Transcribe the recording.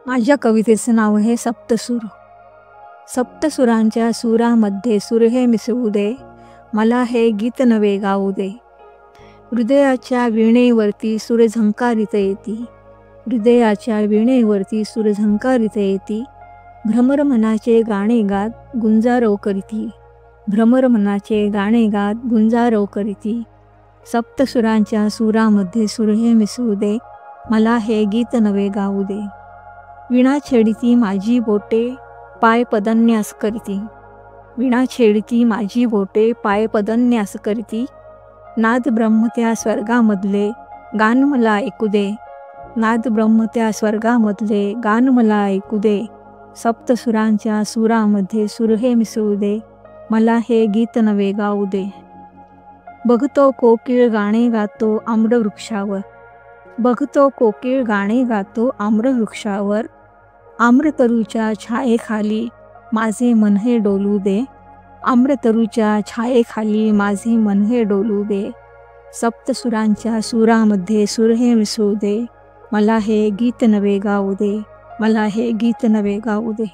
माझ्या कवितेचं नाव आहे सप्तसूर. सप्तसुरांच्या सुरामध्ये सूर हे मिसळू दे, मला हे गीत नवे गाऊ दे. हृदयाच्या वीणेवरती सूर झंकारित येती, हृदयाच्या वीणेवरती सूर झंकारित येती. भ्रमर मनाचे गाणे गात गुंजारव करीती, भ्रमर मनाचे गाणे गात गुंजारव करीती. सप्तसुरांच्या सुरामध्ये सूर हे मिसळू दे, मला हे गीत नवे गाऊ दे. वीणा छेडिती माझी बोटे पाय पदन्यास करीती, वीणा छेडिती माझी बोटे पाय पदन्यास करीती. नाद ब्रह्म त्या स्वर्गामधले गान मला ऐकू दे, नाद ब्रह्म त्या स्वर्गामधले गान मला ऐकू दे. सप्तसुरांच्या सुरामध्ये सूर हे मिसळू दे, मला हे गीत नवे गाऊ दे. बघतो कोकिळ गाणे गातो आम्रवृक्षावर, बघतो कोकिळ गाणे गातो आम्रवृक्षावर. आम्रतरूच्या छायेखाली माझे मन हे डोलू दे, आम्रतरूच्या छायेखाली माझे मन हे डोलू दे. सप्तसुरांच्या सुरामध्ये सूर हे मिसळू दे, मला हे गीत नवे गाऊ दे, मला हे गीत नवे गाऊ दे.